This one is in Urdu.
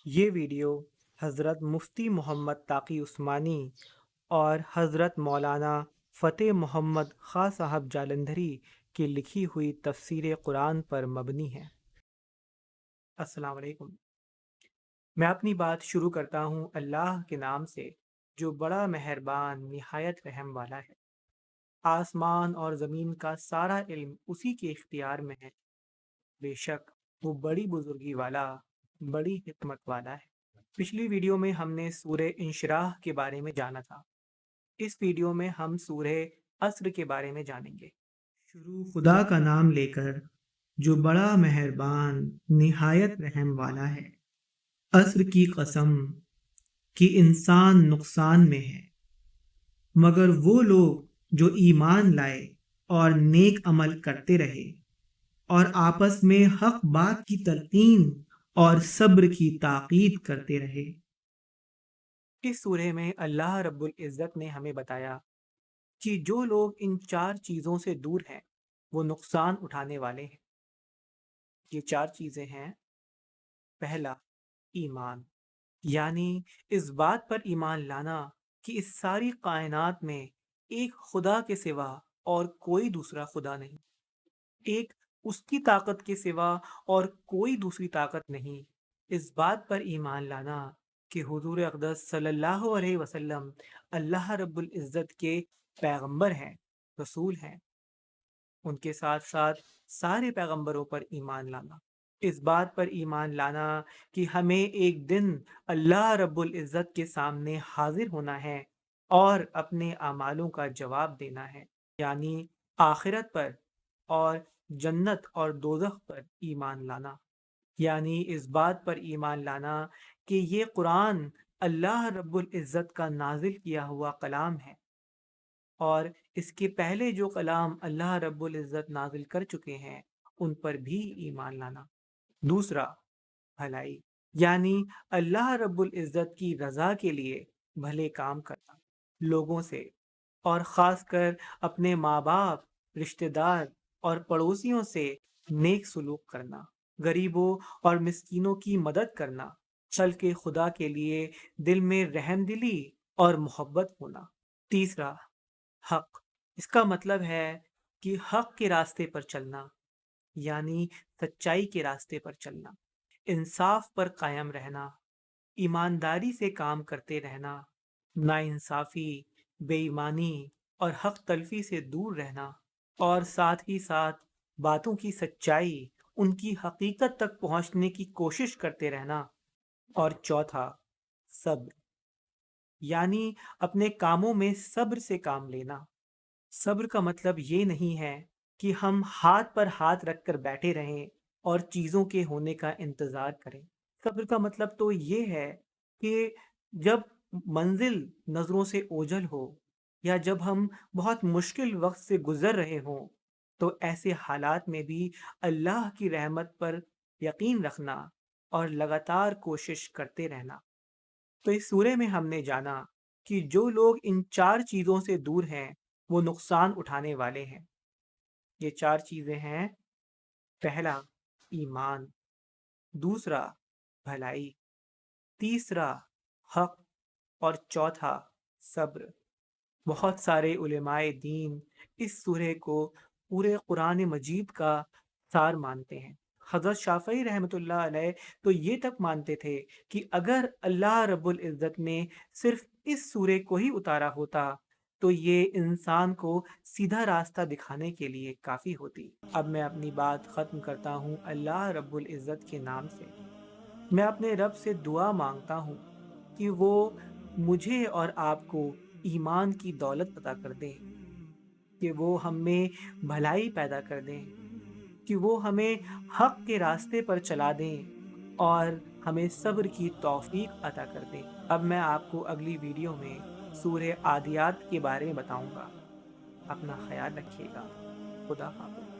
یہ ویڈیو حضرت مفتی محمد تقی عثمانی اور حضرت مولانا فتح محمد خاں صاحب جالندھری کی لکھی ہوئی تفسیر قرآن پر مبنی ہے۔ السلام علیکم۔ میں اپنی بات شروع کرتا ہوں اللہ کے نام سے جو بڑا مہربان نہایت رحم والا ہے۔ آسمان اور زمین کا سارا علم اسی کے اختیار میں ہے۔ بے شک وہ بڑی بزرگی والا، بڑی حکمت والا ہے۔ پچھلی ویڈیو میں ہم نے سورہ انشراح کے بارے میں جانا تھا۔ اس ویڈیو میں ہم سورہ عصر کے بارے میں جانیں گے۔ شروع خدا کا نام لے کر جو بڑا مہربان نہایت رحم والا ہے۔ عصر کی قسم کہ انسان نقصان میں ہے، مگر وہ لوگ جو ایمان لائے اور نیک عمل کرتے رہے اور آپس میں حق بات کی تلقین اور صبر کی تاکید کرتے رہے۔ اس سورہ میں اللہ رب العزت نے ہمیں بتایا کہ جو لوگ ان چار چیزوں سے دور ہیں وہ نقصان اٹھانے والے ہیں۔ یہ چار چیزیں ہیں: پہلا، ایمان، یعنی اس بات پر ایمان لانا کہ اس ساری کائنات میں ایک خدا کے سوا اور کوئی دوسرا خدا نہیں، ایک اس کی طاقت کے سوا اور کوئی دوسری طاقت نہیں۔ اس بات پر ایمان لانا کہ حضور اقدس صلی اللہ علیہ وسلم اللہ رب العزت کے پیغمبر ہیں، رسول ہیں۔ ان کے ساتھ ساتھ سارے پیغمبروں پر ایمان لانا۔ اس بات پر ایمان لانا کہ ہمیں ایک دن اللہ رب العزت کے سامنے حاضر ہونا ہے اور اپنے اعمالوں کا جواب دینا ہے، یعنی آخرت پر اور جنت اور دوزخ پر ایمان لانا، یعنی اس بات پر ایمان لانا کہ یہ قرآن اللہ رب العزت کا نازل کیا ہوا کلام ہے اور اس کے پہلے جو کلام اللہ رب العزت نازل کر چکے ہیں ان پر بھی ایمان لانا۔ دوسرا، بھلائی، یعنی اللہ رب العزت کی رضا کے لیے بھلے کام کرنا، لوگوں سے اور خاص کر اپنے ماں باپ، رشتہ دار اور پڑوسیوں سے نیک سلوک کرنا، غریبوں اور مسکینوں کی مدد کرنا، خلق خدا کے لیے دل میں رحم دلی اور محبت ہونا۔ تیسرا، حق، اس کا مطلب ہے کہ حق کے راستے پر چلنا، یعنی سچائی کے راستے پر چلنا، انصاف پر قائم رہنا، ایمانداری سے کام کرتے رہنا، ناانصافی، بے ایمانی اور حق تلفی سے دور رہنا، اور ساتھ ہی ساتھ باتوں کی سچائی، ان کی حقیقت تک پہنچنے کی کوشش کرتے رہنا۔ اور چوتھا، صبر، یعنی اپنے کاموں میں صبر سے کام لینا۔ صبر کا مطلب یہ نہیں ہے کہ ہم ہاتھ پر ہاتھ رکھ کر بیٹھے رہیں اور چیزوں کے ہونے کا انتظار کریں۔ صبر کا مطلب تو یہ ہے کہ جب منزل نظروں سے اوجھل ہو یا جب ہم بہت مشکل وقت سے گزر رہے ہوں تو ایسے حالات میں بھی اللہ کی رحمت پر یقین رکھنا اور لگاتار کوشش کرتے رہنا۔ تو اس سورے میں ہم نے جانا کہ جو لوگ ان چار چیزوں سے دور ہیں وہ نقصان اٹھانے والے ہیں۔ یہ چار چیزیں ہیں: پہلا، ایمان، دوسرا، بھلائی، تیسرا، حق، اور چوتھا، صبر۔ بہت سارے علماء دین اس سورے کو پورے قرآن مجید کا سار مانتے ہیں۔ حضرت شافعی رحمۃ اللہ علیہ تو یہ تک مانتے تھے کہ اگر اللہ رب العزت نے صرف اس سورے کو ہی اتارا ہوتا تو یہ انسان کو سیدھا راستہ دکھانے کے لیے کافی ہوتی۔ اب میں اپنی بات ختم کرتا ہوں اللہ رب العزت کے نام سے۔ میں اپنے رب سے دعا مانگتا ہوں کہ وہ مجھے اور آپ کو ایمان کی دولت عطا کر دیں، کہ وہ ہم میں بھلائی پیدا کر دیں، کہ وہ ہمیں حق کے راستے پر چلا دیں اور ہمیں صبر کی توفیق عطا کر دیں۔ اب میں آپ کو اگلی ویڈیو میں سورہ عادیات کے بارے میں بتاؤں گا۔ اپنا خیال رکھیے گا۔ خدا حافظ۔